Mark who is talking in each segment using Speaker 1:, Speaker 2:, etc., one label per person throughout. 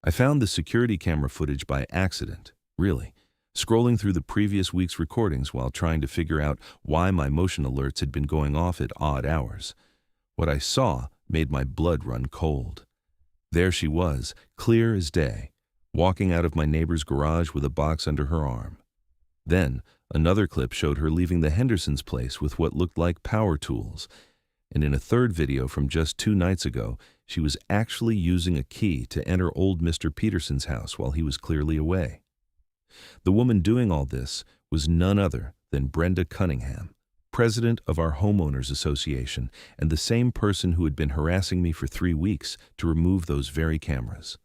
Speaker 1: I found the security camera footage by accident, really, scrolling through the previous week's recordings while trying to figure out why my motion alerts had been going off at odd hours. What I saw made my blood run cold. There she was, clear as day, walking out of my neighbor's garage with a box under her arm. Then, another clip showed her leaving the Hendersons' place with what looked like power tools, and in a third video from just 2 nights ago, she was actually using a key to enter old Mr. Peterson's house while he was clearly away. The woman doing all this was none other than Brenda Cunningham, president of our homeowners association, and the same person who had been harassing me for 3 weeks to remove those very cameras.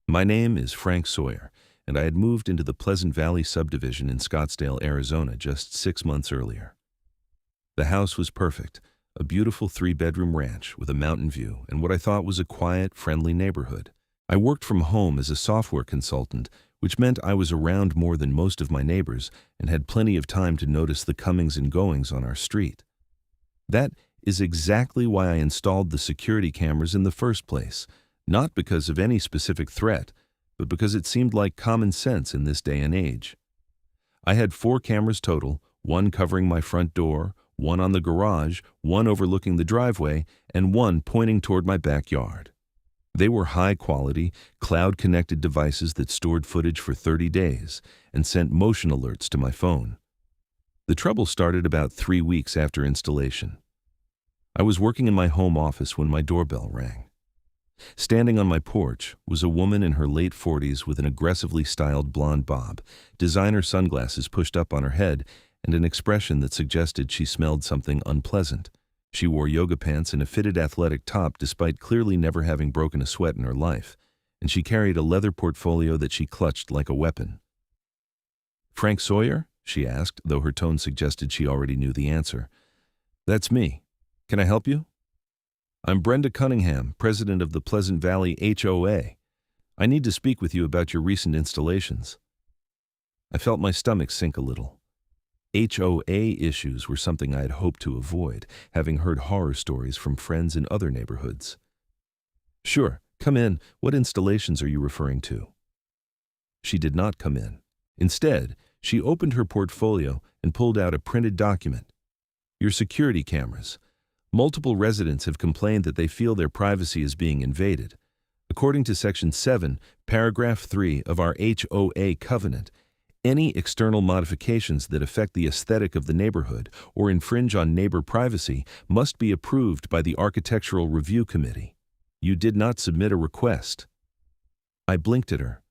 Speaker 1: My name is Frank Sawyer, and I had moved into the Pleasant Valley subdivision in Scottsdale, Arizona just 6 months earlier. The house was perfect, a beautiful 3-bedroom ranch with a mountain view and what I thought was a quiet, friendly neighborhood. I worked from home as a software consultant, which meant I was around more than most of my neighbors and had plenty of time to notice the comings and goings on our street. That is exactly why I installed the security cameras in the first place, not because of any specific threat, but because it seemed like common sense in this day and age. I had 4 cameras total, 1 covering my front door, 1 on the garage, 1 overlooking the driveway, and 1 pointing toward my backyard. They were high-quality, cloud-connected devices that stored footage for 30 days and sent motion alerts to my phone. The trouble started about 3 weeks after installation. I was working in my home office when my doorbell rang. Standing on my porch was a woman in her late 40s with an aggressively styled blonde bob, designer sunglasses pushed up on her head, and an expression that suggested she smelled something unpleasant. She wore yoga pants and a fitted athletic top despite clearly never having broken a sweat in her life, and she carried a leather portfolio that she clutched like a weapon. "Frank Sawyer?" she asked, though her tone suggested she already knew the answer. "That's me. Can I help you?" "I'm Brenda Cunningham, president of the Pleasant Valley HOA. I need to speak with you about your recent installations." I felt my stomach sink a little. HOA issues were something I had hoped to avoid, having heard horror stories from friends in other neighborhoods. "Sure, come in. What installations are you referring to?" She did not come in. Instead, she opened her portfolio and pulled out a printed document. "Your security cameras. Multiple residents have complained that they feel their privacy is being invaded. According to Section 7, Paragraph 3 of our HOA covenant, any external modifications that affect the aesthetic of the neighborhood or infringe on neighbor privacy must be approved by the Architectural Review Committee. You did not submit a request." I blinked at her.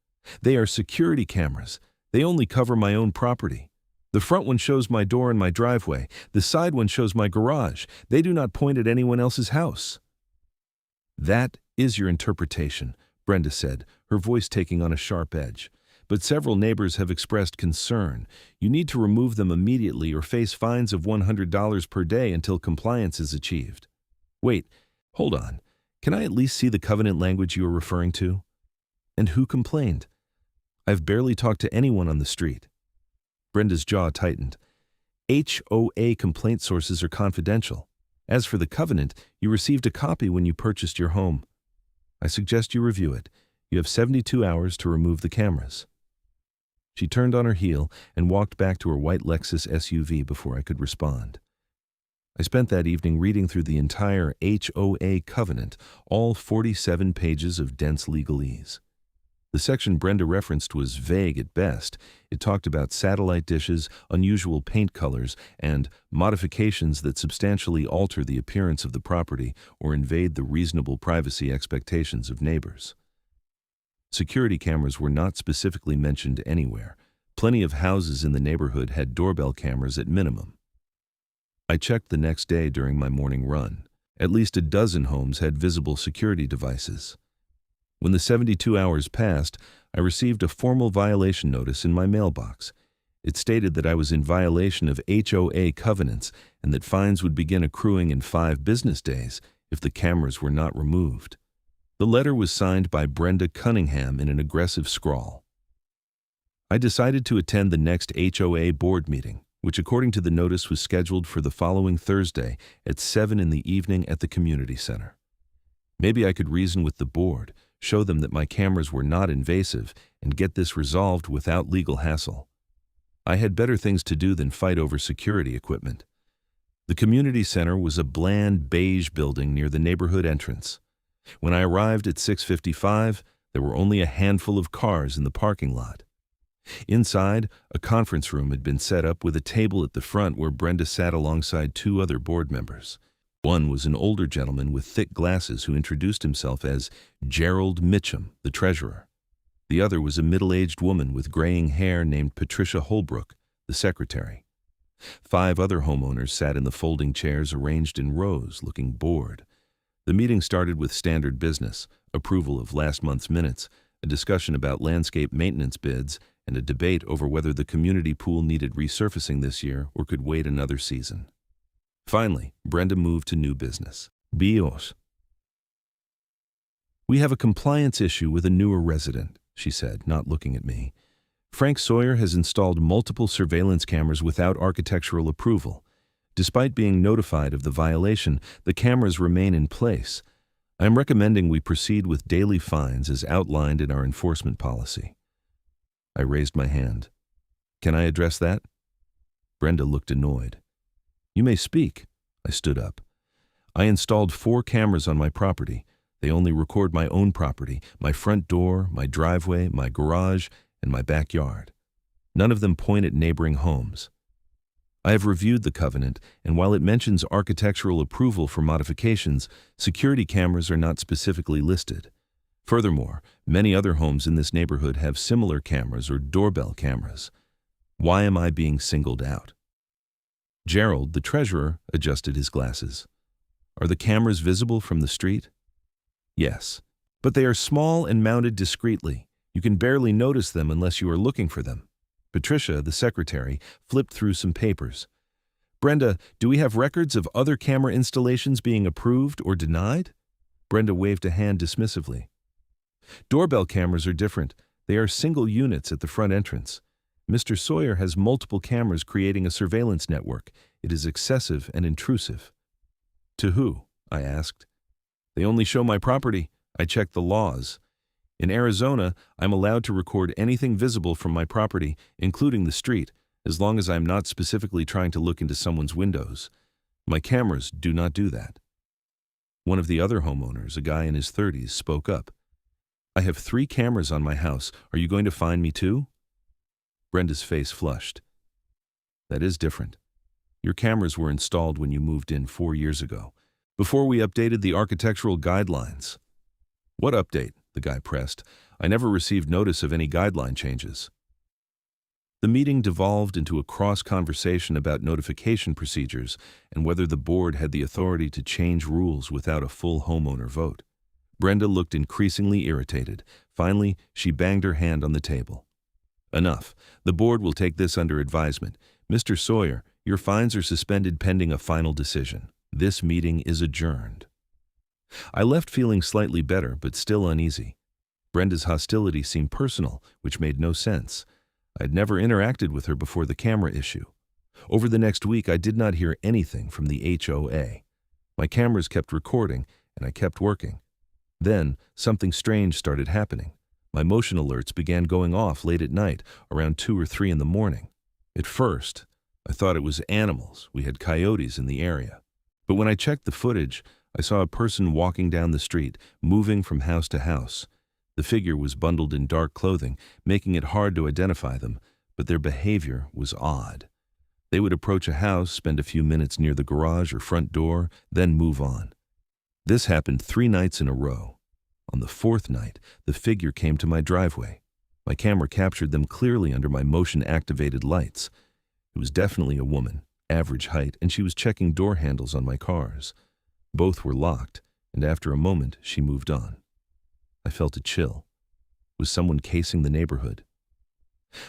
Speaker 1: "They are security cameras. They only cover my own property. The front one shows my door and my driveway. The side one shows my garage. They do not point at anyone else's house." "That is your interpretation," Brenda said, her voice taking on a sharp edge. "But several neighbors have expressed concern. You need to remove them immediately or face fines of $100 per day until compliance is achieved." "Wait, hold on. Can I at least see the covenant language you are referring to?" "And who complained?" "I've barely talked to anyone on the street." Brenda's jaw tightened. "HOA complaint sources are confidential. As for the covenant, you received a copy when you purchased your home. I suggest you review it. You have 72 hours to remove the cameras." She turned on her heel and walked back to her white Lexus SUV before I could respond. I spent that evening reading through the entire HOA covenant, all 47 pages of dense legalese. The section Brenda referenced was vague at best. It talked about satellite dishes, unusual paint colors, and modifications that substantially alter the appearance of the property or invade the reasonable privacy expectations of neighbors. Security cameras were not specifically mentioned anywhere. Plenty of houses in the neighborhood had doorbell cameras at minimum. I checked the next day during my morning run. At least a dozen homes had visible security devices. When the 72 hours passed, I received a formal violation notice in my mailbox. It stated that I was in violation of HOA covenants and that fines would begin accruing in 5 business days if the cameras were not removed. The letter was signed by Brenda Cunningham in an aggressive scrawl. I decided to attend the next HOA board meeting, which according to the notice was scheduled for the following Thursday at 7 in the evening at the community center. Maybe I could reason with the board, show them that my cameras were not invasive, and get this resolved without legal hassle. I had better things to do than fight over security equipment. The community center was a bland beige building near the neighborhood entrance. When I arrived at 6:55, there were only a handful of cars in the parking lot. Inside, a conference room had been set up with a table at the front where Brenda sat alongside two other board members. One was an older gentleman with thick glasses who introduced himself as Gerald Mitchum, the treasurer. The other was a middle-aged woman with graying hair named Patricia Holbrook, the secretary. 5 other homeowners sat in the folding chairs arranged in rows, looking bored. The meeting started with standard business, approval of last month's minutes, a discussion about landscape maintenance bids, and a debate over whether the community pool needed resurfacing this year or could wait another season. Finally, Brenda moved to new business. BOS. "We have a compliance issue with a newer resident," she said, not looking at me. "Frank Sawyer has installed multiple surveillance cameras without architectural approval. Despite being notified of the violation, the cameras remain in place. I am recommending we proceed with daily fines as outlined in our enforcement policy." I raised my hand. "Can I address that?" Brenda looked annoyed. "You may speak." I stood up. "I installed 4 cameras on my property. They only record my own property, my front door, my driveway, my garage, and my backyard. None of them point at neighboring homes. I have reviewed the covenant, and while it mentions architectural approval for modifications, security cameras are not specifically listed. Furthermore, many other homes in this neighborhood have similar cameras or doorbell cameras. Why am I being singled out?" Gerald, the treasurer, adjusted his glasses. "Are the cameras visible from the street?" "Yes, but they are small and mounted discreetly. You can barely notice them unless you are looking for them." Patricia, the secretary, flipped through some papers. "Brenda, do we have records of other camera installations being approved or denied?" Brenda waved a hand dismissively. "Doorbell cameras are different. They are single units at the front entrance. Mr. Sawyer has multiple cameras creating a surveillance network. It is excessive and intrusive." "To who?" I asked. "They only show my property. I checked the laws. In Arizona, I'm allowed to record anything visible from my property, including the street, as long as I'm not specifically trying to look into someone's windows. My cameras do not do that." One of the other homeowners, a guy in his 30s, spoke up. "I have 3 cameras on my house. Are you going to fine me too?" Brenda's face flushed. "That is different. Your cameras were installed when you moved in 4 years ago, before we updated the architectural guidelines." "What update?" the guy pressed. "I never received notice of any guideline changes." The meeting devolved into a cross-conversation about notification procedures and whether the board had the authority to change rules without a full homeowner vote. Brenda looked increasingly irritated. Finally, she banged her hand on the table. "Enough. The board will take this under advisement. Mr. Sawyer, your fines are suspended pending a final decision. This meeting is adjourned." I left feeling slightly better, but still uneasy. Brenda's hostility seemed personal, which made no sense. I'd never interacted with her before the camera issue. Over the next week, I did not hear anything from the HOA. My cameras kept recording, and I kept working. Then, something strange started happening. My motion alerts began going off late at night, around 2 or 3 in the morning. At first, I thought it was animals. We had coyotes in the area. But when I checked the footage, I saw a person walking down the street, moving from house to house. The figure was bundled in dark clothing, making it hard to identify them, but their behavior was odd. They would approach a house, spend a few minutes near the garage or front door, then move on. This happened 3 nights in a row. On the 4th night, the figure came to my driveway. My camera captured them clearly under my motion-activated lights. It was definitely a woman, average height, and she was checking door handles on my cars. Both were locked, and after a moment, she moved on. I felt a chill. Was someone casing the neighborhood?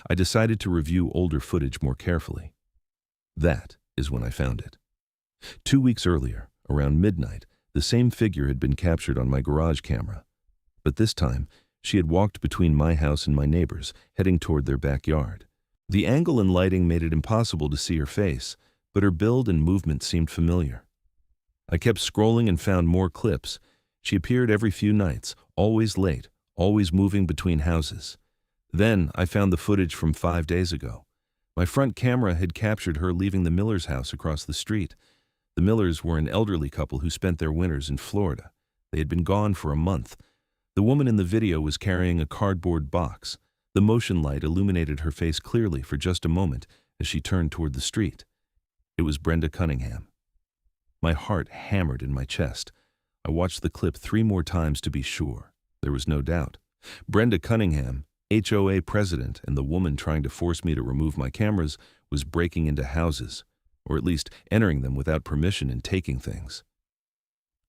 Speaker 1: I decided to review older footage more carefully. That is when I found it. 2 weeks earlier, around midnight, the same figure had been captured on my garage camera. But this time, she had walked between my house and my neighbor's, heading toward their backyard. The angle and lighting made it impossible to see her face, but her build and movement seemed familiar. I kept scrolling and found more clips. She appeared every few nights, always late, always moving between houses. Then I found the footage from 5 days ago. My front camera had captured her leaving the Miller's house across the street. The Millers were an elderly couple who spent their winters in Florida. They had been gone for a month. The woman in the video was carrying a cardboard box. The motion light illuminated her face clearly for just a moment as she turned toward the street. It was Brenda Cunningham. My heart hammered in my chest. I watched the clip 3 more times to be sure. There was no doubt. Brenda Cunningham, HOA president, and the woman trying to force me to remove my cameras, was breaking into houses, or at least entering them without permission and taking things.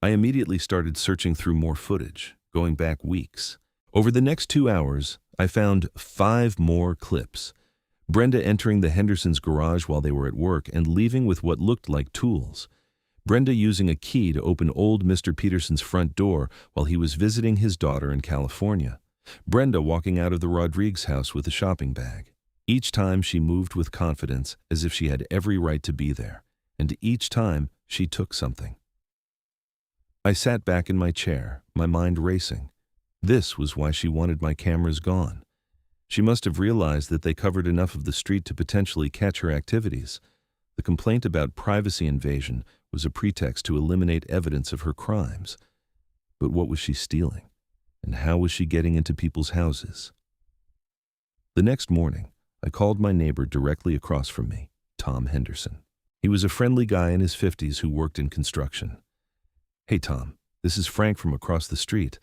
Speaker 1: I immediately started searching through more footage, going back weeks. Over the next 2 hours, I found 5 more clips. Brenda entering the Hendersons' garage while they were at work and leaving with what looked like tools. Brenda using a key to open old Mr. Peterson's front door while he was visiting his daughter in California. Brenda walking out of the Rodriguez house with a shopping bag. Each time she moved with confidence as if she had every right to be there, and each time she took something. I sat back in my chair, my mind racing. This was why she wanted my cameras gone. She must have realized that they covered enough of the street to potentially catch her activities. The complaint about privacy invasion was a pretext to eliminate evidence of her crimes. But what was she stealing? And how was she getting into people's houses? The next morning, I called my neighbor directly across from me, Tom Henderson. He was a friendly guy in his 50s who worked in construction. "Hey Tom, this is Frank from across the street.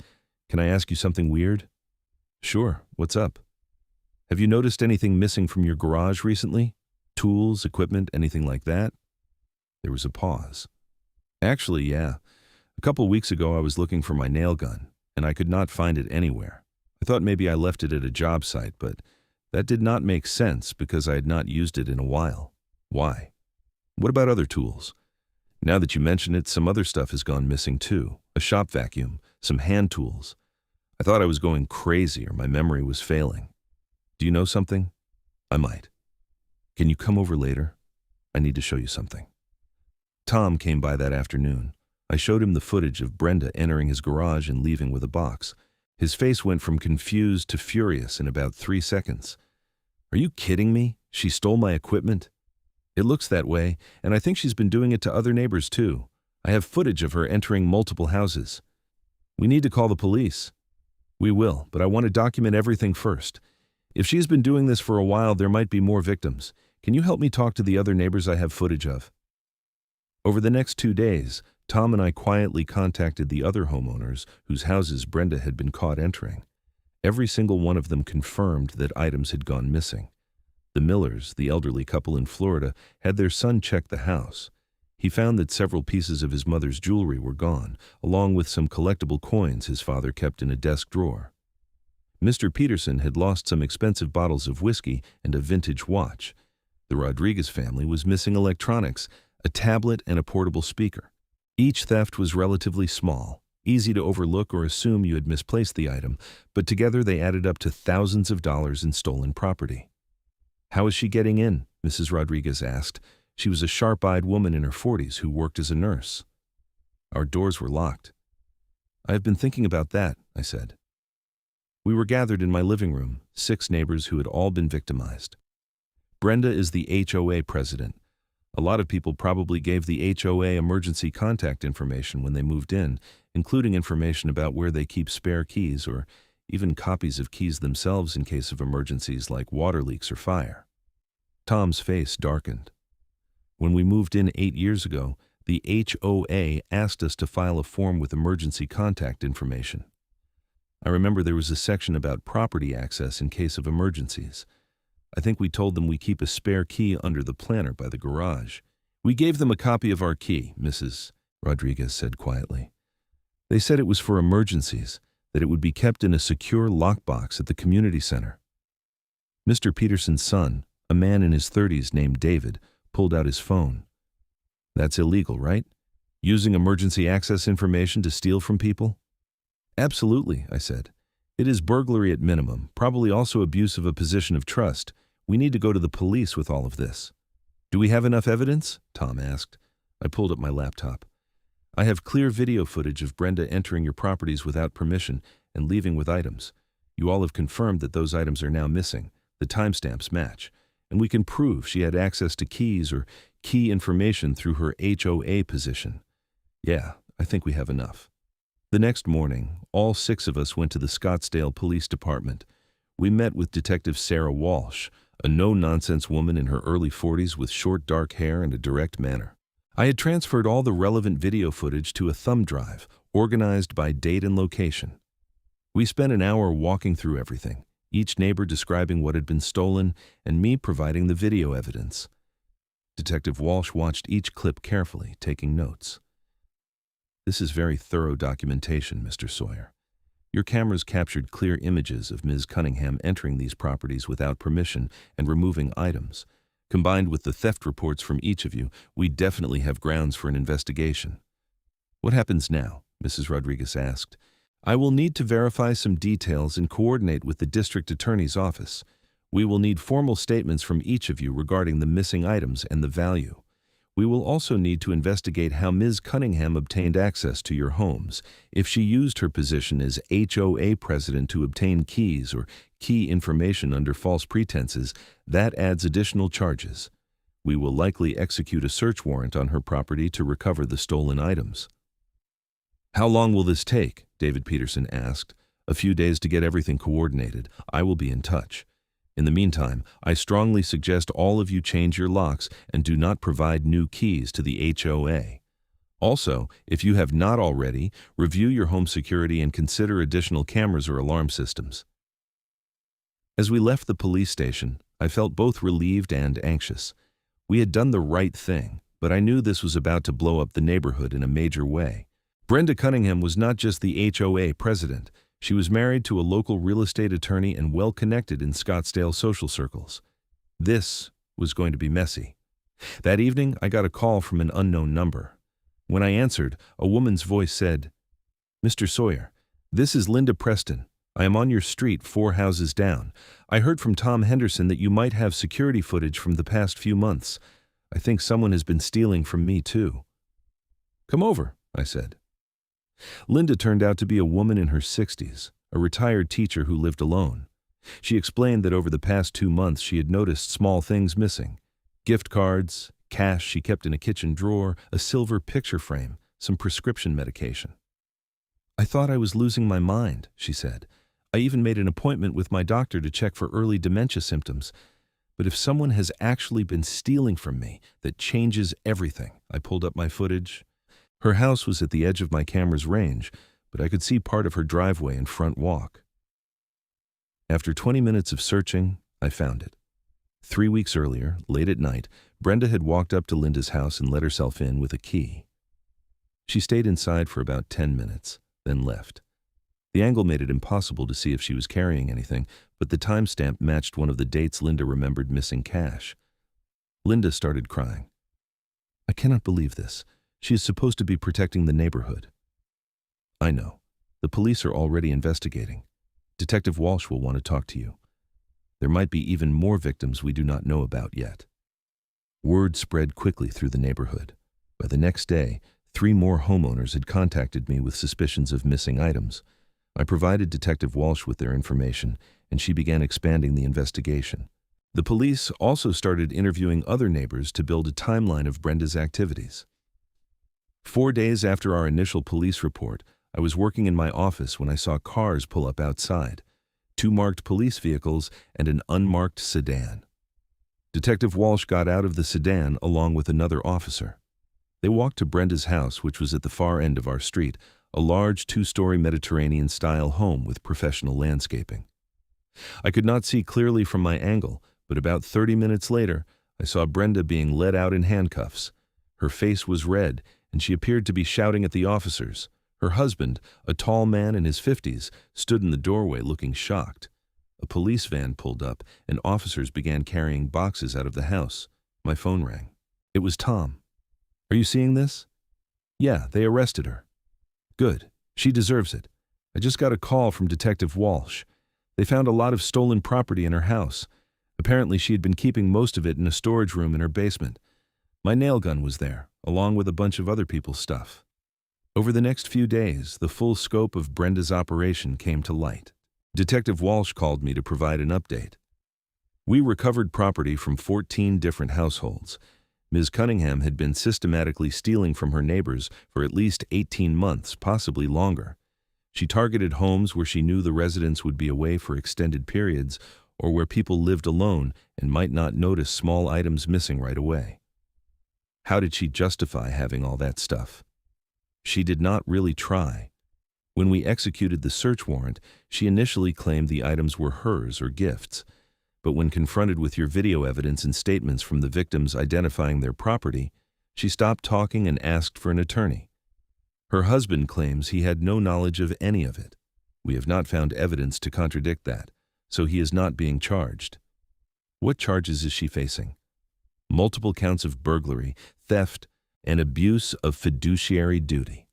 Speaker 1: Can I ask you something weird?" "Sure, what's up?" "Have you noticed anything missing from your garage recently? Tools, equipment, anything like that?" There was a pause. "Actually, yeah. A couple weeks ago I was looking for my nail gun, and I could not find it anywhere. I thought maybe I left it at a job site, but that did not make sense because I had not used it in a while." "Why?" "What about other tools?" "Now that you mention it, some other stuff has gone missing too. A shop vacuum, some hand tools. I thought I was going crazy or my memory was failing. Do you know something?" "I might." "Can you come over later? I need to show you something." Tom came by that afternoon. I showed him the footage of Brenda entering his garage and leaving with a box. His face went from confused to furious in about 3 seconds. "Are you kidding me? She stole my equipment?" "It looks that way, and I think she's been doing it to other neighbors too. I have footage of her entering multiple houses." "We need to call the police." "We will, but I want to document everything first. If she's been doing this for a while, there might be more victims. Can you help me talk to the other neighbors I have footage of?" Over the next 2 days, Tom and I quietly contacted the other homeowners whose houses Brenda had been caught entering. Every single one of them confirmed that items had gone missing. The Millers, the elderly couple in Florida, had their son check the house. He found that several pieces of his mother's jewelry were gone, along with some collectible coins his father kept in a desk drawer. Mr. Peterson had lost some expensive bottles of whiskey and a vintage watch. The Rodriguez family was missing electronics, a tablet and a portable speaker. Each theft was relatively small, easy to overlook or assume you had misplaced the item, but together they added up to thousands of dollars in stolen property. "How is she getting in?" Mrs. Rodriguez asked. She was a sharp-eyed woman in her 40s who worked as a nurse. "Our doors were locked." "I have been thinking about that," I said. We were gathered in my living room, 6 neighbors who had all been victimized. Brenda is the HOA president. A lot of people probably gave the HOA emergency contact information when they moved in, including information about where they keep spare keys or even copies of keys themselves in case of emergencies like water leaks or fire. Tom's face darkened. When we moved in 8 years ago, the HOA asked us to file a form with emergency contact information. I remember there was a section about property access in case of emergencies. I think we told them we keep a spare key under the planter by the garage. "We gave them a copy of our key," Mrs. Rodriguez said quietly. "They said it was for emergencies, that it would be kept in a secure lockbox at the community center." Mr. Peterson's son, a man in his 30s named David, pulled out his phone. "That's illegal, right? Using emergency access information to steal from people?" "Absolutely," I said. "It is burglary at minimum, probably also abuse of a position of trust. We need to go to the police with all of this." "Do we have enough evidence?" Tom asked. I pulled up my laptop. "I have clear video footage of Brenda entering your properties without permission, and leaving with items. You all have confirmed that those items are now missing. The timestamps match, and we can prove she had access to keys or key information through her HOA position. Yeah, I think we have enough. The next morning, all 6 of us went to the Scottsdale Police Department. We met with Detective Sarah Walsh, a no-nonsense woman in her early 40s with short dark hair and a direct manner. I had transferred all the relevant video footage to a thumb drive, organized by date and location. We spent an hour walking through everything, each neighbor describing what had been stolen and me providing the video evidence. Detective Walsh watched each clip carefully, taking notes. This is very thorough documentation, Mr. Sawyer. Your cameras captured clear images of Ms. Cunningham entering these properties without permission and removing items. Combined with the theft reports from each of you, we definitely have grounds for an investigation. What happens now? Mrs. Rodriguez asked. I will need to verify some details and coordinate with the district attorney's office. We will need formal statements from each of you regarding the missing items and the value. We will also need to investigate how Ms. Cunningham obtained access to your homes. If she used her position as HOA president to obtain keys or key information under false pretenses, that adds additional charges. We will likely execute a search warrant on her property to recover the stolen items. How long will this take? David Peterson asked. A few days to get everything coordinated. I will be in touch. In the meantime, I strongly suggest all of you change your locks and do not provide new keys to the HOA. Also, if you have not already, review your home security and consider additional cameras or alarm systems. As we left the police station, I felt both relieved and anxious. We had done the right thing, but I knew this was about to blow up the neighborhood in a major way. Brenda Cunningham was not just the HOA president. She was married to a local real estate attorney and well-connected in Scottsdale social circles. This was going to be messy. That evening, I got a call from an unknown number. When I answered, a woman's voice said, Mr. Sawyer, this is Linda Preston. I am on your street 4 houses down. I heard from Tom Henderson that you might have security footage from the past few months. I think someone has been stealing from me too. Come over, I said. Linda turned out to be a woman in her 60s, a retired teacher who lived alone. She explained that over the past 2 months she had noticed small things missing. Gift cards, cash she kept in a kitchen drawer, a silver picture frame, some prescription medication. I thought I was losing my mind, she said. I even made an appointment with my doctor to check for early dementia symptoms. But if someone has actually been stealing from me, that changes everything. I pulled up my footage. Her house was at the edge of my camera's range, but I could see part of her driveway and front walk. After 20 minutes of searching, I found it. 3 weeks earlier, late at night, Brenda had walked up to Linda's house and let herself in with a key. She stayed inside for about 10 minutes, then left. The angle made it impossible to see if she was carrying anything, but the timestamp matched one of the dates Linda remembered missing cash. Linda started crying. I cannot believe this. She is supposed to be protecting the neighborhood. I know. The police are already investigating. Detective Walsh will want to talk to you. There might be even more victims we do not know about yet. Word spread quickly through the neighborhood. By the next day, 3 more homeowners had contacted me with suspicions of missing items. I provided Detective Walsh with their information, and she began expanding the investigation. The police also started interviewing other neighbors to build a timeline of Brenda's activities. 4 days after our initial police report, I was working in my office when I saw cars pull up outside, 2 marked police vehicles and an unmarked sedan. Detective Walsh got out of the sedan along with another officer. They walked to Brenda's house, which was at the far end of our street, a large 2-story Mediterranean-style home with professional landscaping. I could not see clearly from my angle, but about 30 minutes later, I saw Brenda being led out in handcuffs. Her face was red, and she appeared to be shouting at the officers. Her husband, a tall man in his 50s, stood in the doorway looking shocked. A police van pulled up, and officers began carrying boxes out of the house. My phone rang. It was Tom. Are you seeing this? Yeah, they arrested her. Good. She deserves it. I just got a call from Detective Walsh. They found a lot of stolen property in her house. Apparently she had been keeping most of it in a storage room in her basement. My nail gun was there, along with a bunch of other people's stuff. Over the next few days, the full scope of Brenda's operation came to light. Detective Walsh called me to provide an update. We recovered property from 14 different households. Ms. Cunningham had been systematically stealing from her neighbors for at least 18 months, possibly longer. She targeted homes where she knew the residents would be away for extended periods or where people lived alone and might not notice small items missing right away. How did she justify having all that stuff? She did not really try. When we executed the search warrant, she initially claimed the items were hers or gifts. But when confronted with your video evidence and statements from the victims identifying their property, she stopped talking and asked for an attorney. Her husband claims he had no knowledge of any of it. We have not found evidence to contradict that, so he is not being charged. What charges is she facing? Multiple counts of burglary, theft, and abuse of fiduciary duty.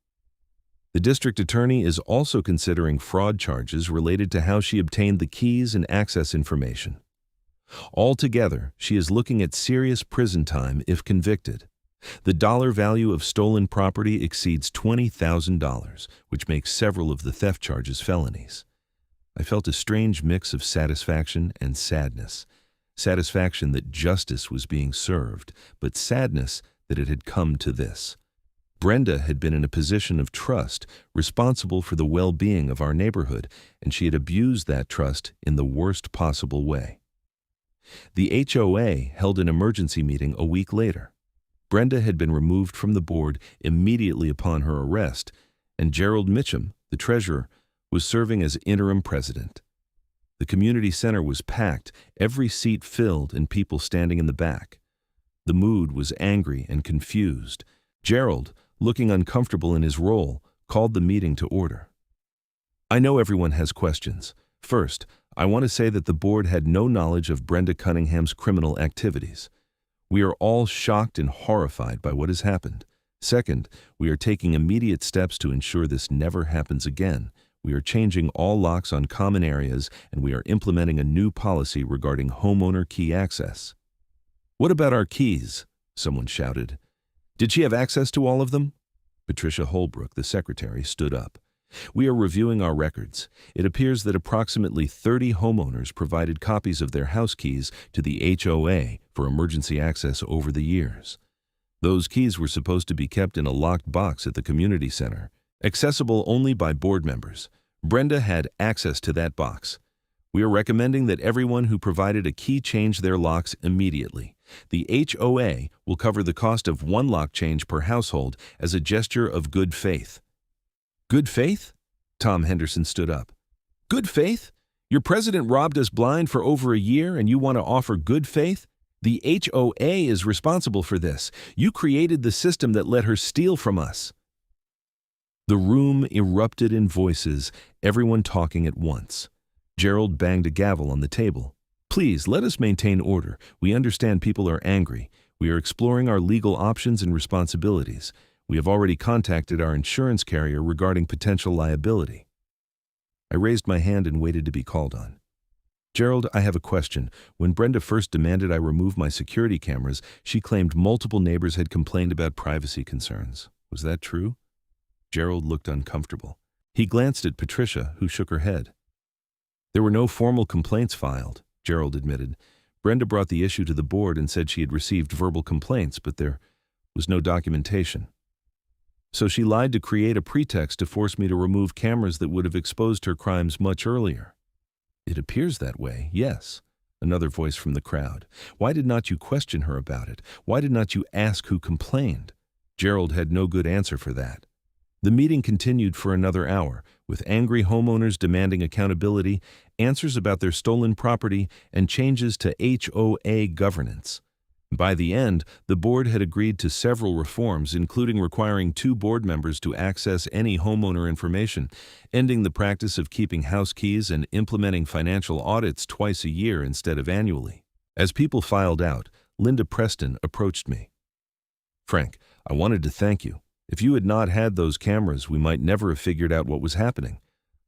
Speaker 1: The district attorney is also considering fraud charges related to how she obtained the keys and access information. Altogether, she is looking at serious prison time if convicted. The dollar value of stolen property exceeds $20,000, which makes several of the theft charges felonies. I felt a strange mix of satisfaction and sadness. Satisfaction that justice was being served, but sadness that it had come to this. Brenda had been in a position of trust, responsible for the well-being of our neighborhood, and she had abused that trust in the worst possible way. The HOA held an emergency meeting a week later. Brenda had been removed from the board immediately upon her arrest, and Gerald Mitchum, the treasurer, was serving as interim president. The community center was packed, every seat filled and people standing in the back. The mood was angry and confused. Gerald, looking uncomfortable in his role, called the meeting to order. I know everyone has questions. First, I want to say that the board had no knowledge of Brenda Cunningham's criminal activities. We are all shocked and horrified by what has happened. Second, we are taking immediate steps to ensure this never happens again. We are changing all locks on common areas, and we are implementing a new policy regarding homeowner key access. What about our keys? Someone shouted. Did she have access to all of them? Patricia Holbrook, the secretary, stood up. We are reviewing our records. It appears that approximately 30 homeowners provided copies of their house keys to the HOA for emergency access over the years. Those keys were supposed to be kept in a locked box at the community center, accessible only by board members. Brenda had access to that box. We are recommending that everyone who provided a key change their locks immediately. The HOA will cover the cost of one lock change per household as a gesture of good faith. Good faith? Tom Henderson stood up. Good faith? Your president robbed us blind for over a year and you want to offer good faith? The HOA is responsible for this. You created the system that let her steal from us. The room erupted in voices, everyone talking at once. Gerald banged a gavel on the table. Please, let us maintain order. We understand people are angry. We are exploring our legal options and responsibilities. We have already contacted our insurance carrier regarding potential liability. I raised my hand and waited to be called on. Gerald, I have a question. When Brenda first demanded I remove my security cameras, she claimed multiple neighbors had complained about privacy concerns. Was that true? Gerald looked uncomfortable. He glanced at Patricia, who shook her head. There were no formal complaints filed, Gerald admitted. Brenda brought the issue to the board and said she had received verbal complaints, but there was no documentation. So she lied to create a pretext to force me to remove cameras that would have exposed her crimes much earlier. It appears that way, yes. Another voice from the crowd. Why did not you question her about it? Why did not you ask who complained? Gerald had no good answer for that. The meeting continued for another hour, with angry homeowners demanding accountability, answers about their stolen property, and changes to HOA governance. By the end, the board had agreed to several reforms, including requiring 2 board members to access any homeowner information, ending the practice of keeping house keys and implementing financial audits twice a year instead of annually. As people filed out, Linda Preston approached me. Frank, I wanted to thank you. If you had not had those cameras, we might never have figured out what was happening.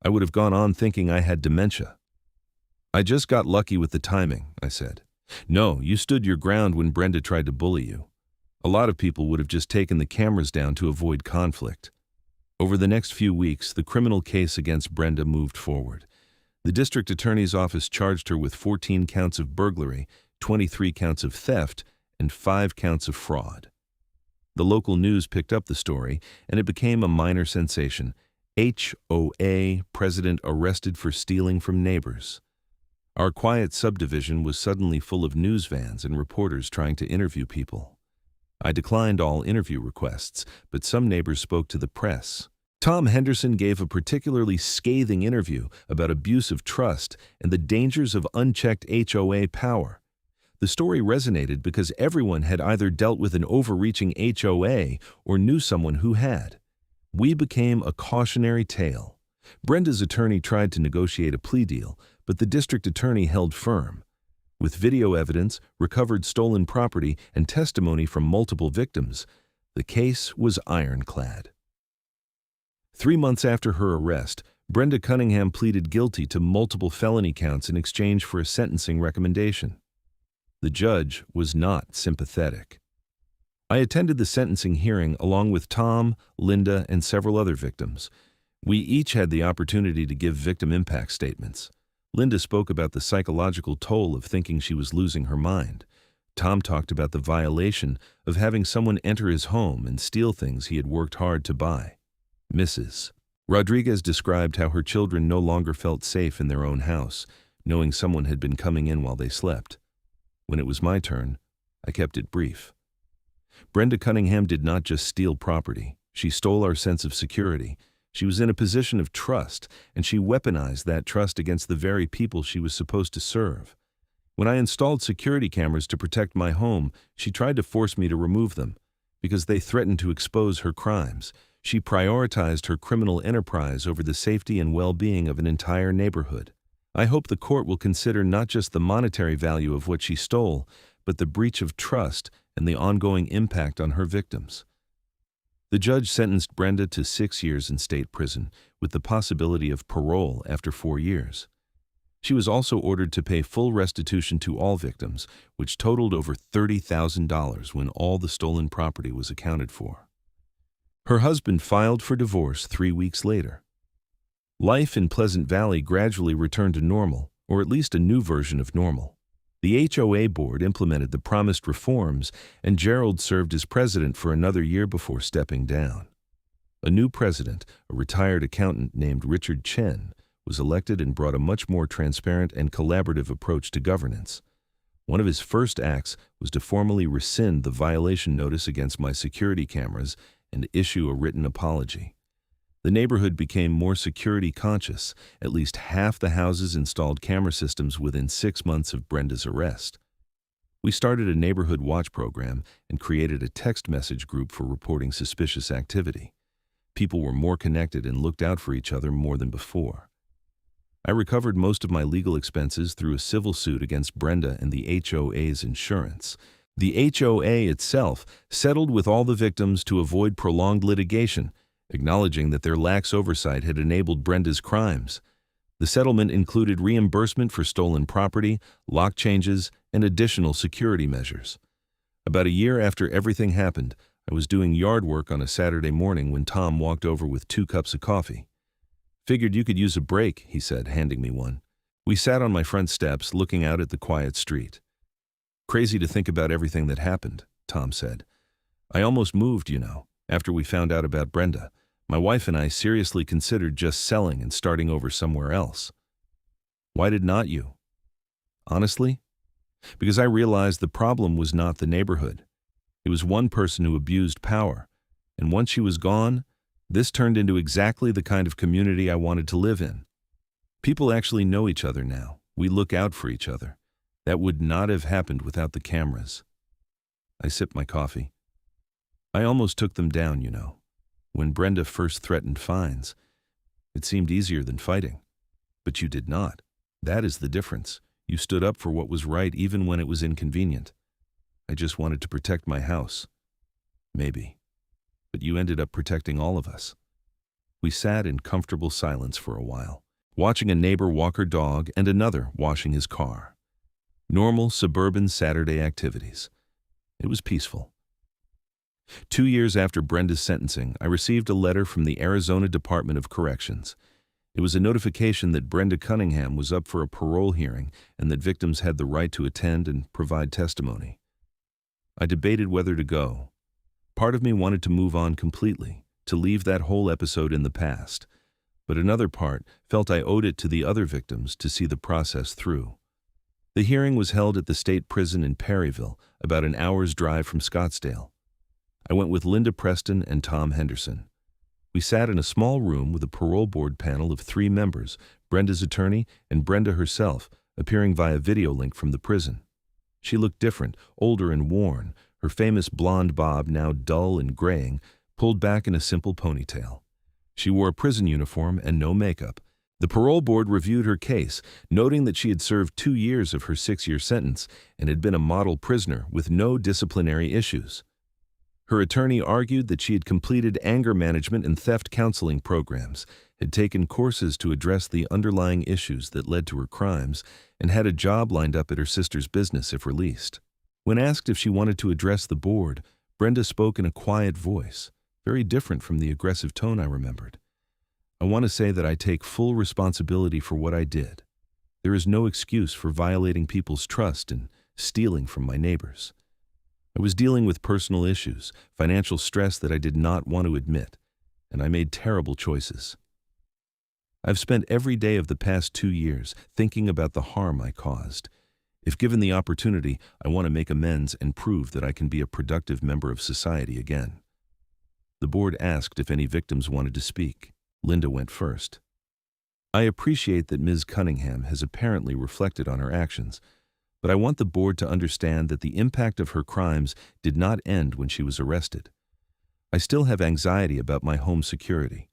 Speaker 1: I would have gone on thinking I had dementia. I just got lucky with the timing, I said. No, you stood your ground when Brenda tried to bully you. A lot of people would have just taken the cameras down to avoid conflict. Over the next few weeks, the criminal case against Brenda moved forward. The district attorney's office charged her with 14 counts of burglary, 23 counts of theft, and 5 counts of fraud. The local news picked up the story, and it became a minor sensation. HOA president arrested for stealing from neighbors. Our quiet subdivision was suddenly full of news vans and reporters trying to interview people. I declined all interview requests, but some neighbors spoke to the press. Tom Henderson gave a particularly scathing interview about abuse of trust and the dangers of unchecked HOA power. The story resonated because everyone had either dealt with an overreaching HOA or knew someone who had. We became a cautionary tale. Brenda's attorney tried to negotiate a plea deal, but the district attorney held firm. With video evidence, recovered stolen property, and testimony from multiple victims, the case was ironclad. 3 months after her arrest, Brenda Cunningham pleaded guilty to multiple felony counts in exchange for a sentencing recommendation. The judge was not sympathetic. I attended the sentencing hearing along with Tom, Linda, and several other victims. We each had the opportunity to give victim impact statements. Linda spoke about the psychological toll of thinking she was losing her mind. Tom talked about the violation of having someone enter his home and steal things he had worked hard to buy. Mrs. Rodriguez described how her children no longer felt safe in their own house, knowing someone had been coming in while they slept. When it was my turn, I kept it brief. Brenda Cunningham did not just steal property. She stole our sense of security. She was in a position of trust, and she weaponized that trust against the very people she was supposed to serve. When I installed security cameras to protect my home, she tried to force me to remove them, because they threatened to expose her crimes. She prioritized her criminal enterprise over the safety and well-being of an entire neighborhood. I hope the court will consider not just the monetary value of what she stole, but the breach of trust and the ongoing impact on her victims. The judge sentenced Brenda to 6 years in state prison, with the possibility of parole after 4 years. She was also ordered to pay full restitution to all victims, which totaled over $30,000 when all the stolen property was accounted for. Her husband filed for divorce 3 weeks later. Life in Pleasant Valley gradually returned to normal, or at least a new version of normal. The HOA board implemented the promised reforms, and Gerald served as president for another year before stepping down. A new president, a retired accountant named Richard Chen, was elected and brought a much more transparent and collaborative approach to governance. One of his first acts was to formally rescind the violation notice against my security cameras and issue a written apology. The neighborhood became more security conscious. At least half the houses installed camera systems within 6 months of Brenda's arrest. We started a neighborhood watch program and created a text message group for reporting suspicious activity. People were more connected and looked out for each other more than before. I recovered most of my legal expenses through a civil suit against Brenda and the HOA's insurance. The HOA itself settled with all the victims to avoid prolonged litigation, acknowledging that their lax oversight had enabled Brenda's crimes. The settlement included reimbursement for stolen property, lock changes, and additional security measures. About a year after everything happened, I was doing yard work on a Saturday morning when Tom walked over with 2 cups of coffee. "Figured you could use a break," he said, handing me one. We sat on my front steps, looking out at the quiet street. "Crazy to think about everything that happened," Tom said. "I almost moved, after we found out about Brenda. My wife and I seriously considered just selling and starting over somewhere else." "Why did not you?" "Honestly, because I realized the problem was not the neighborhood. It was one person who abused power, and once she was gone, this turned into exactly the kind of community I wanted to live in. People actually know each other now. We look out for each other. That would not have happened without the cameras." I sipped my coffee. "I almost took them down, When Brenda first threatened fines, it seemed easier than fighting. But you did not. That is the difference. You stood up for what was right even when it was inconvenient. I just wanted to protect my house. Maybe. But you ended up protecting all of us." We sat in comfortable silence for a while, watching a neighbor walk her dog and another washing his car. Normal suburban Saturday activities. It was peaceful. 2 years after Brenda's sentencing, I received a letter from the Arizona Department of Corrections. It was a notification that Brenda Cunningham was up for a parole hearing and that victims had the right to attend and provide testimony. I debated whether to go. Part of me wanted to move on completely, to leave that whole episode in the past, but another part felt I owed it to the other victims to see the process through. The hearing was held at the state prison in Perryville, about an hour's drive from Scottsdale. I went with Linda Preston and Tom Henderson. We sat in a small room with a parole board panel of 3 members, Brenda's attorney and Brenda herself, appearing via video link from the prison. She looked different, older and worn, her famous blonde bob now dull and graying, pulled back in a simple ponytail. She wore a prison uniform and no makeup. The parole board reviewed her case, noting that she had served 2 years of her 6-year sentence and had been a model prisoner with no disciplinary issues. Her attorney argued that she had completed anger management and theft counseling programs, had taken courses to address the underlying issues that led to her crimes, and had a job lined up at her sister's business if released. When asked if she wanted to address the board, Brenda spoke in a quiet voice, very different from the aggressive tone I remembered. I want to say that I take full responsibility for what I did. There is no excuse for violating people's trust and stealing from my neighbors. I was dealing with personal issues, financial stress that I did not want to admit, and I made terrible choices. I've spent every day of the past 2 years thinking about the harm I caused. If given the opportunity, I want to make amends and prove that I can be a productive member of society again. The board asked if any victims wanted to speak. Linda went first. I appreciate that Ms. Cunningham has apparently reflected on her actions, but I want the board to understand that the impact of her crimes did not end when she was arrested. I still have anxiety about my home security.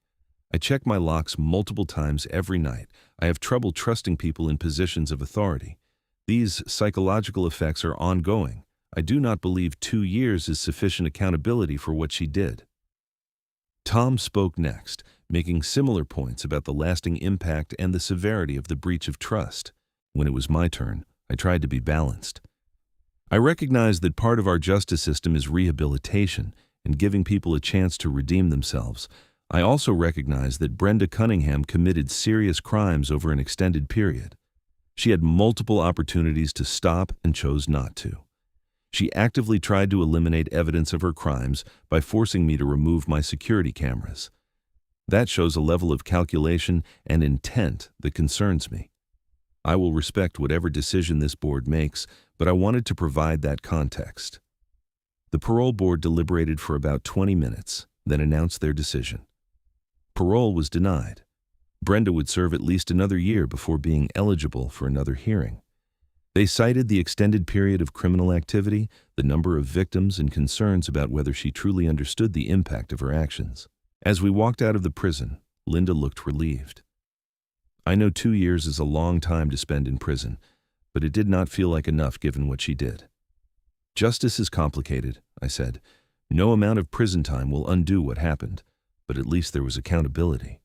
Speaker 1: I check my locks multiple times every night. I have trouble trusting people in positions of authority. These psychological effects are ongoing. I do not believe 2 years is sufficient accountability for what she did. Tom spoke next, making similar points about the lasting impact and the severity of the breach of trust. When it was my turn, I tried to be balanced. I recognize that part of our justice system is rehabilitation and giving people a chance to redeem themselves. I also recognize that Brenda Cunningham committed serious crimes over an extended period. She had multiple opportunities to stop and chose not to. She actively tried to eliminate evidence of her crimes by forcing me to remove my security cameras. That shows a level of calculation and intent that concerns me. I will respect whatever decision this board makes, but I wanted to provide that context. The parole board deliberated for about 20 minutes, then announced their decision. Parole was denied. Brenda would serve at least another year before being eligible for another hearing. They cited the extended period of criminal activity, the number of victims, and concerns about whether she truly understood the impact of her actions. As we walked out of the prison, Linda looked relieved. I know 2 years is a long time to spend in prison, but it did not feel like enough given what she did. Justice is complicated, I said. No amount of prison time will undo what happened, but at least there was accountability.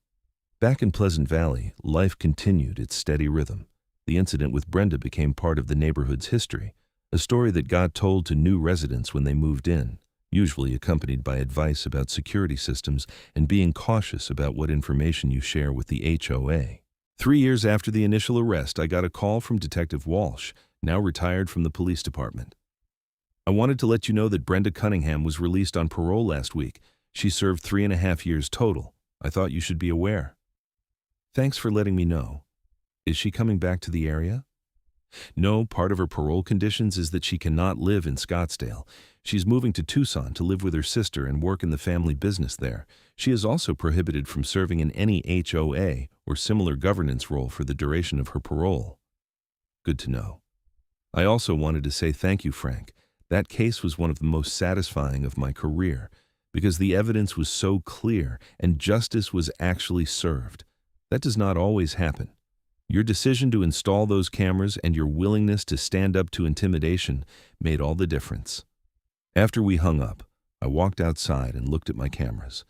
Speaker 1: Back in Pleasant Valley, life continued its steady rhythm. The incident with Brenda became part of the neighborhood's history, a story that got told to new residents when they moved in, usually accompanied by advice about security systems and being cautious about what information you share with the HOA. 3 years after the initial arrest, I got a call from Detective Walsh, now retired from the police department. I wanted to let you know that Brenda Cunningham was released on parole last week. She served 3.5 years total. I thought you should be aware. Thanks for letting me know. Is she coming back to the area? No, part of her parole conditions is that she cannot live in Scottsdale. She's moving to Tucson to live with her sister and work in the family business there. She is also prohibited from serving in any HOA or similar governance role for the duration of her parole. Good to know. I also wanted to say thank you, Frank. That case was one of the most satisfying of my career because the evidence was so clear and justice was actually served. That does not always happen. Your decision to install those cameras and your willingness to stand up to intimidation made all the difference. After we hung up, I walked outside and looked at my cameras.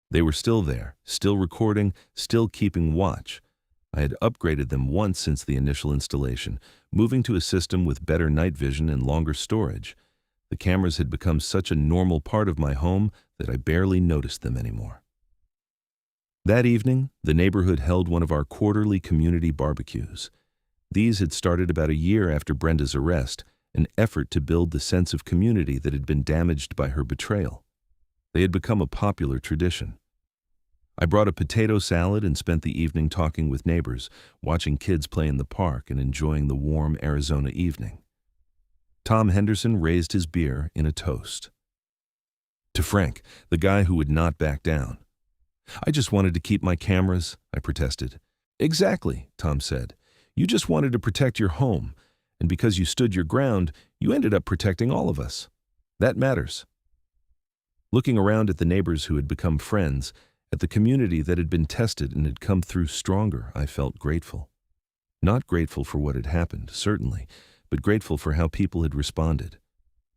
Speaker 1: They were still there, still recording, still keeping watch. I had upgraded them once since the initial installation, moving to a system with better night vision and longer storage. The cameras had become such a normal part of my home that I barely noticed them anymore. That evening, the neighborhood held one of our quarterly community barbecues. These had started about a year after Brenda's arrest, an effort to build the sense of community that had been damaged by her betrayal. They had become a popular tradition. I brought a potato salad and spent the evening talking with neighbors, watching kids play in the park and enjoying the warm Arizona evening. Tom Henderson raised his beer in a toast. To Frank, the guy who would not back down. I just wanted to keep my cameras, I protested. Exactly, Tom said. You just wanted to protect your home, and because you stood your ground, you ended up protecting all of us. That matters. Looking around at the neighbors who had become friends, at the community that had been tested and had come through stronger, I felt grateful. Not grateful for what had happened, certainly, but grateful for how people had responded.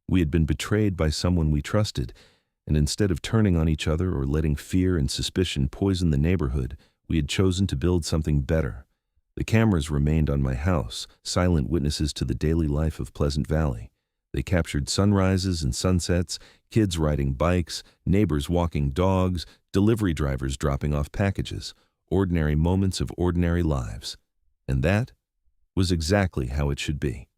Speaker 1: We had been betrayed by someone we trusted, and instead of turning on each other or letting fear and suspicion poison the neighborhood, we had chosen to build something better. The cameras remained on my house, silent witnesses to the daily life of Pleasant Valley. They captured sunrises and sunsets, kids riding bikes, neighbors walking dogs, delivery drivers dropping off packages, ordinary moments of ordinary lives. And that was exactly how it should be.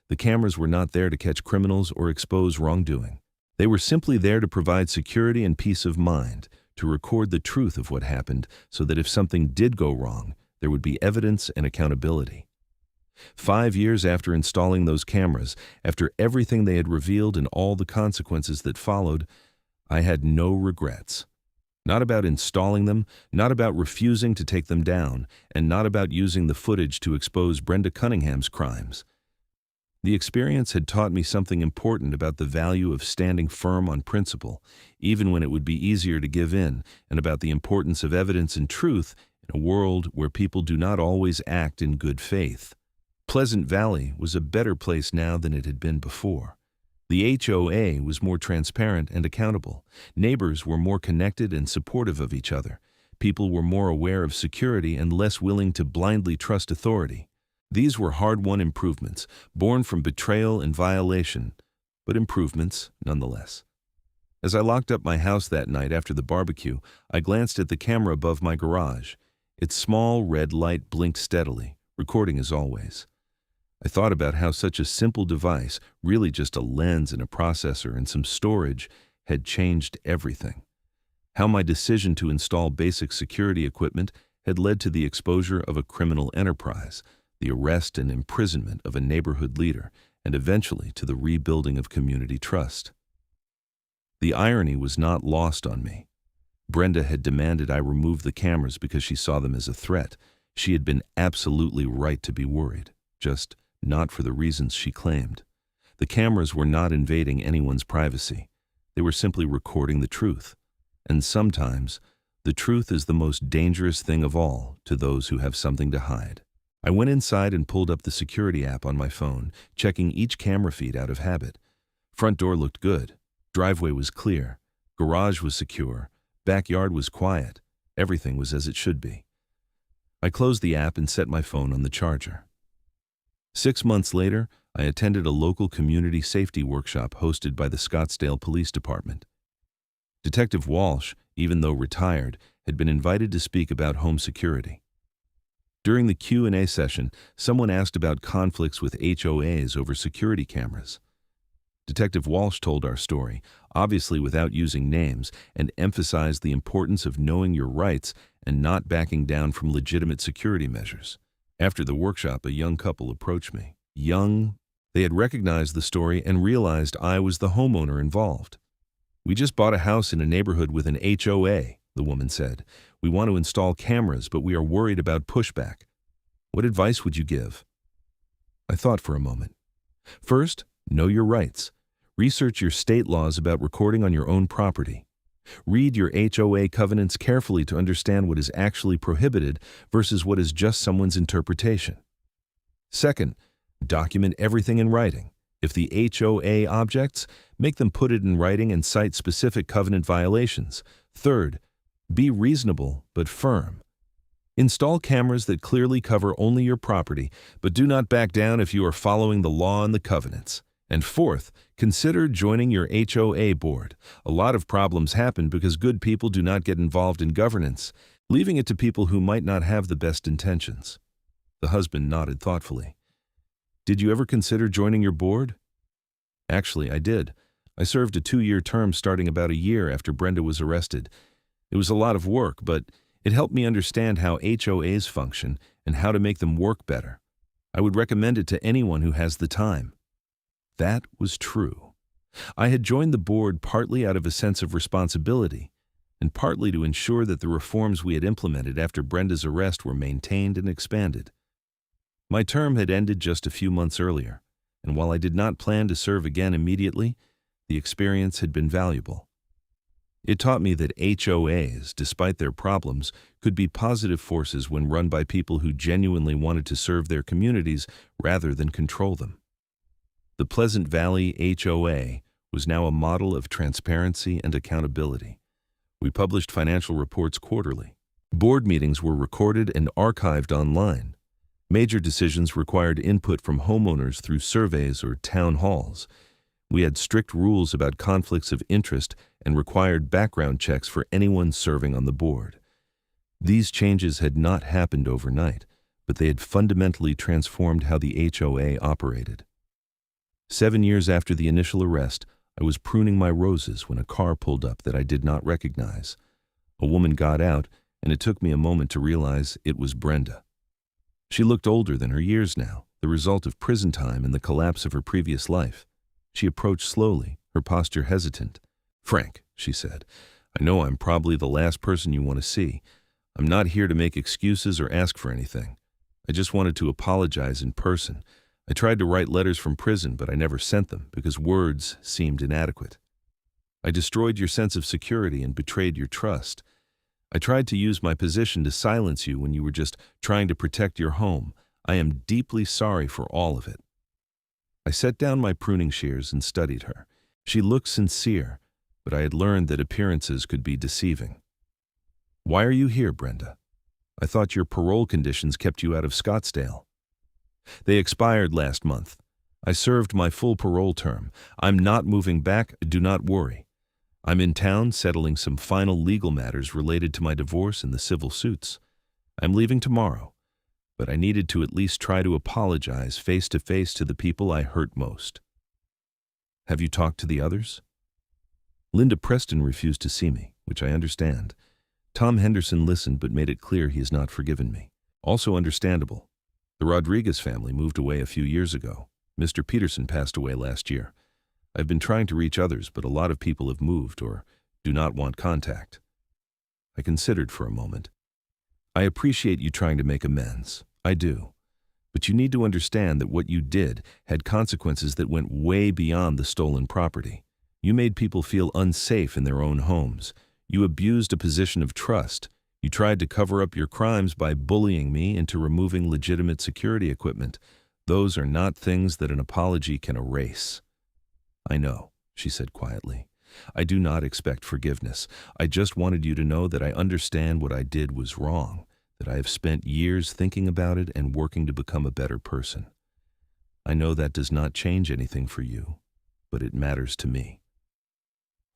Speaker 1: The cameras were not there to catch criminals or expose wrongdoing. They were simply there to provide security and peace of mind, to record the truth of what happened so that if something did go wrong, there would be evidence and accountability. 5 years after installing those cameras, after everything they had revealed and all the consequences that followed, I had no regrets. Not about installing them, not about refusing to take them down, and not about using the footage to expose Brenda Cunningham's crimes. The experience had taught me something important about the value of standing firm on principle, even when it would be easier to give in, and about the importance of evidence and truth in a world where people do not always act in good faith. Pleasant Valley was a better place now than it had been before. The HOA was more transparent and accountable. Neighbors were more connected and supportive of each other. People were more aware of security and less willing to blindly trust authority. These were hard-won improvements, born from betrayal and violation, but improvements nonetheless. As I locked up my house that night after the barbecue, I glanced at the camera above my garage. Its small red light blinked steadily, recording as always. I thought about how such a simple device, really just a lens and a processor and some storage, had changed everything. How my decision to install basic security equipment had led to the exposure of a criminal enterprise, the arrest and imprisonment of a neighborhood leader, and eventually to the rebuilding of community trust. The irony was not lost on me. Brenda had demanded I remove the cameras because she saw them as a threat. She had been absolutely right to be worried, just not for the reasons she claimed. The cameras were not invading anyone's privacy. They were simply recording the truth. And sometimes, the truth is the most dangerous thing of all to those who have something to hide. I went inside and pulled up the security app on my phone, checking each camera feed out of habit. Front door looked good. Driveway was clear. Garage was secure. Backyard was quiet. Everything was as it should be. I closed the app and set my phone on the charger. 6 months later, I attended a local community safety workshop hosted by the Scottsdale Police Department. Detective Walsh, even though retired, had been invited to speak about home security. During the Q&A session, someone asked about conflicts with HOAs over security cameras. Detective Walsh told our story, obviously without using names, and emphasized the importance of knowing your rights and not backing down from legitimate security measures. After the workshop, a young couple approached me. They had recognized the story and realized I was the homeowner involved. "We just bought a house in a neighborhood with an HOA," the woman said. "We want to install cameras, but we are worried about pushback. What advice would you give?" I thought for a moment. First, know your rights. Research your state laws about recording on your own property. Read your HOA covenants carefully to understand what is actually prohibited versus what is just someone's interpretation. Second, document everything in writing. If the HOA objects, make them put it in writing and cite specific covenant violations. Third, be reasonable but firm. Install cameras that clearly cover only your property, but do not back down if you are following the law and the covenants. And fourth, consider joining your HOA board. A lot of problems happen because good people do not get involved in governance, leaving it to people who might not have the best intentions. The husband nodded thoughtfully. Did you ever consider joining your board? Actually, I did. I served a 2-year term starting about a year after Brenda was arrested. It was a lot of work, but it helped me understand how HOAs function and how to make them work better. I would recommend it to anyone who has the time. That was true. I had joined the board partly out of a sense of responsibility, and partly to ensure that the reforms we had implemented after Brenda's arrest were maintained and expanded. My term had ended just a few months earlier, and while I did not plan to serve again immediately, the experience had been valuable. It taught me that HOAs, despite their problems, could be positive forces when run by people who genuinely wanted to serve their communities rather than control them. The Pleasant Valley HOA was now a model of transparency and accountability. We published financial reports quarterly. Board meetings were recorded and archived online. Major decisions required input from homeowners through surveys or town halls. We had strict rules about conflicts of interest and required background checks for anyone serving on the board. These changes had not happened overnight, but they had fundamentally transformed how the HOA operated. 7 years after the initial arrest, I was pruning my roses when a car pulled up that I did not recognize. A woman got out, and it took me a moment to realize it was Brenda. She looked older than her years now, the result of prison time and the collapse of her previous life. She approached slowly, her posture hesitant. "Frank," she said, "I know I'm probably the last person you want to see. I'm not here to make excuses or ask for anything. I just wanted to apologize in person. I tried to write letters from prison, but I never sent them because words seemed inadequate. I destroyed your sense of security and betrayed your trust. I tried to use my position to silence you when you were just trying to protect your home. I am deeply sorry for all of it." I set down my pruning shears and studied her. She looked sincere, but I had learned that appearances could be deceiving. "Why are you here, Brenda? I thought your parole conditions kept you out of Scottsdale." "They expired last month. I served my full parole term. I'm not moving back, do not worry. I'm in town settling some final legal matters related to my divorce and the civil suits. I'm leaving tomorrow, but I needed to at least try to apologize face-to-face to the people I hurt most." "Have you talked to the others?" "Linda Preston refused to see me, which I understand. Tom Henderson listened but made it clear he has not forgiven me. Also understandable. The Rodriguez family moved away a few years ago. Mr. Peterson passed away last year. I've been trying to reach others, but a lot of people have moved or do not want contact." I considered for a moment. "I appreciate you trying to make amends. I do. But you need to understand that what you did had consequences that went way beyond the stolen property. You made people feel unsafe in their own homes. You abused a position of trust. You tried to cover up your crimes by bullying me into removing legitimate security equipment. Those are not things that an apology can erase." "I know," she said quietly. "I do not expect forgiveness. I just wanted you to know that I understand what I did was wrong, that I have spent years thinking about it and working to become a better person. I know that does not change anything for you, but it matters to me.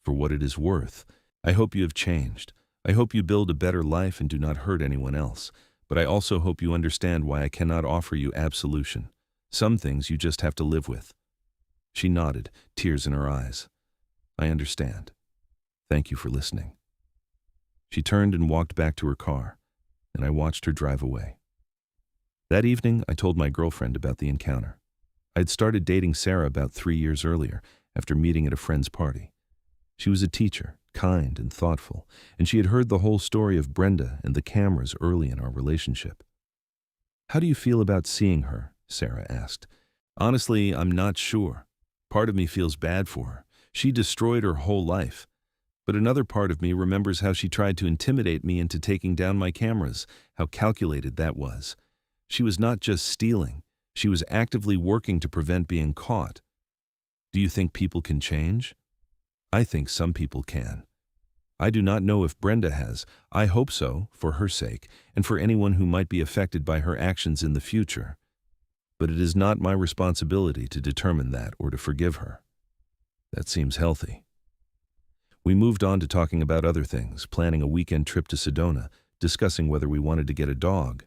Speaker 1: For what it is worth, I hope you have changed. I hope you build a better life and do not hurt anyone else, but I also hope you understand why I cannot offer you absolution. Some things you just have to live with." She nodded, tears in her eyes. "I understand. Thank you for listening." She turned and walked back to her car, and I watched her drive away. That evening, I told my girlfriend about the encounter. I had started dating Sarah about 3 years earlier, after meeting at a friend's party. She was a teacher, kind and thoughtful, and she had heard the whole story of Brenda and the cameras early in our relationship. "How do you feel about seeing her?" Sarah asked. "Honestly, I'm not sure. Part of me feels bad for her. She destroyed her whole life. But another part of me remembers how she tried to intimidate me into taking down my cameras, how calculated that was. She was not just stealing. She was actively working to prevent being caught. Do you think people can change? I think some people can. I do not know if Brenda has. I hope so, for her sake, and for anyone who might be affected by her actions in the future. but it is not my responsibility to determine that or to forgive her. That seems healthy. We moved on to talking about other things, planning a weekend trip to Sedona, discussing whether we wanted to get a dog.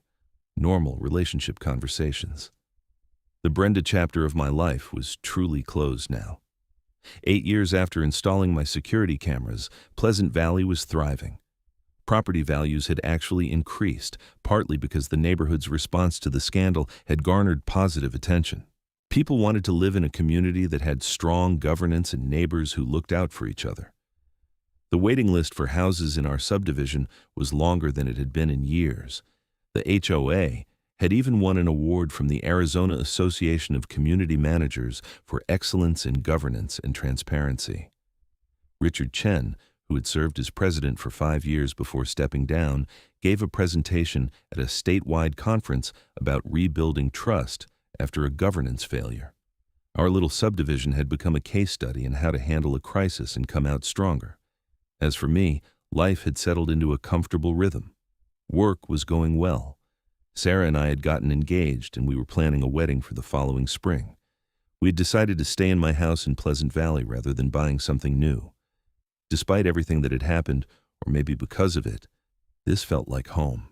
Speaker 1: Normal relationship conversations. The Brenda chapter of my life was truly closed now. 8 years after installing my security cameras, Pleasant Valley was thriving. Property values had actually increased, partly because the neighborhood's response to the scandal had garnered positive attention. People wanted to live in a community that had strong governance and neighbors who looked out for each other. The waiting list for houses in our subdivision was longer than it had been in years. The HOA had even won an award from the Arizona Association of Community Managers for excellence in governance and transparency. Richard Chen, who had served as president for 5 years before stepping down, gave a presentation at a statewide conference about rebuilding trust after a governance failure. Our little subdivision had become a case study in how to handle a crisis and come out stronger. As for me, life had settled into a comfortable rhythm. Work was going well. Sarah and I had gotten engaged, and we were planning a wedding for the following spring. We had decided to stay in my house in Pleasant Valley rather than buying something new. Despite everything that had happened, or maybe because of it, this felt like home.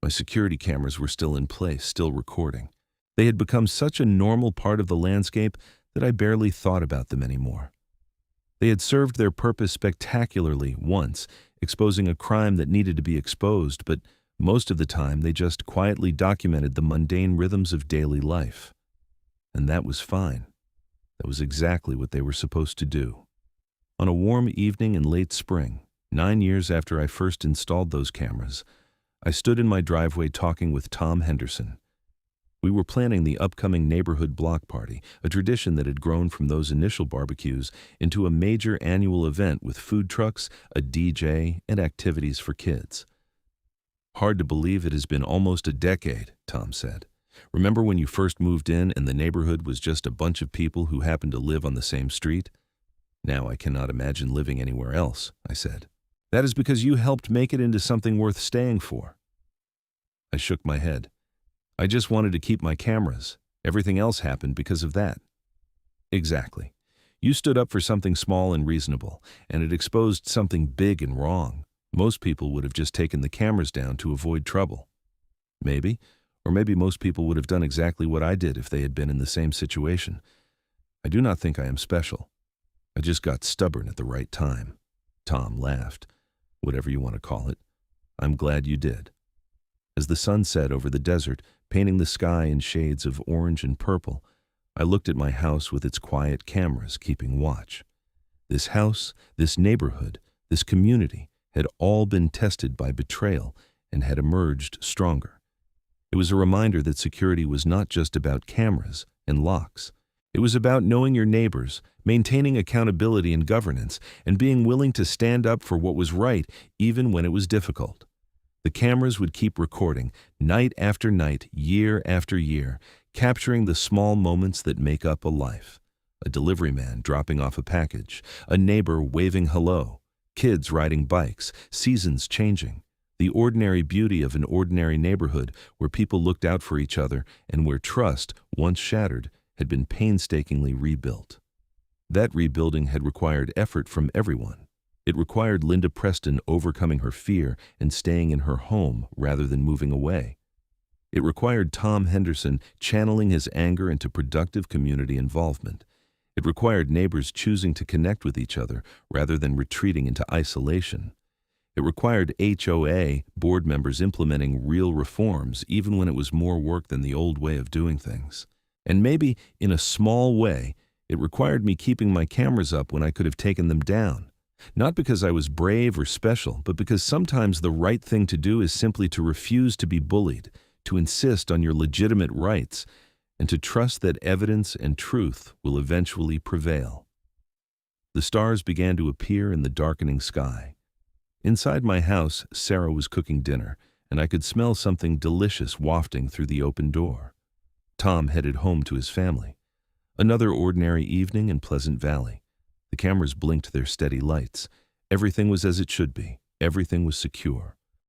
Speaker 1: My security cameras were still in place, still recording. They had become such a normal part of the landscape that I barely thought about them anymore. They had served their purpose spectacularly once, exposing a crime that needed to be exposed, but most of the time they just quietly documented the mundane rhythms of daily life. And that was fine. That was exactly what they were supposed to do. On a warm evening in late spring, 9 years after I first installed those cameras, I stood in my driveway talking with Tom Henderson. We were planning the upcoming neighborhood block party, a tradition that had grown from those initial barbecues into a major annual event with food trucks, a DJ, and activities for kids. "Hard to believe it has been almost a decade," Tom said. "Remember when you first moved in and the neighborhood was just a bunch of people who happened to live on the same street?" "Now I cannot imagine living anywhere else," I said. "That is because you helped make it into something worth staying for." I shook my head. "I just wanted to keep my cameras. Everything else happened because of that." "Exactly. You stood up for something small and reasonable, and it exposed something big and wrong. Most people would have just taken the cameras down to avoid trouble." "Maybe. Or maybe most people would have done exactly what I did if they had been in the same situation. I do not think I am special. I just got stubborn at the right time." Tom laughed. "Whatever you want to call it. I'm glad you did." As the sun set over the desert, painting the sky in shades of orange and purple, I looked at my house with its quiet cameras keeping watch. This house, this neighborhood, this community had all been tested by betrayal and had emerged stronger. It was a reminder that security was not just about cameras and locks. It was about knowing your neighbors, maintaining accountability and governance, and being willing to stand up for what was right even when it was difficult. The cameras would keep recording, night after night, year after year, capturing the small moments that make up a life. A delivery man dropping off a package, a neighbor waving hello, kids riding bikes, seasons changing, the ordinary beauty of an ordinary neighborhood where people looked out for each other and where trust, once shattered, had been painstakingly rebuilt. That rebuilding had required effort from everyone. It required Linda Preston overcoming her fear and staying in her home rather than moving away. It required Tom Henderson channeling his anger into productive community involvement. It required neighbors choosing to connect with each other rather than retreating into isolation. It required HOA board members implementing real reforms even when it was more work than the old way of doing things. And maybe, in a small way, it required me keeping my cameras up when I could have taken them down. Not because I was brave or special, but because sometimes the right thing to do is simply to refuse to be bullied, to insist on your legitimate rights, and to trust that evidence and truth will eventually prevail. The stars began to appear in the darkening sky. Inside my house, Sarah was cooking dinner, and I could smell something delicious wafting through the open door. Tom headed home to his family. Another ordinary evening in Pleasant Valley. The cameras blinked their steady lights. Everything was as it should be. Everything was secure.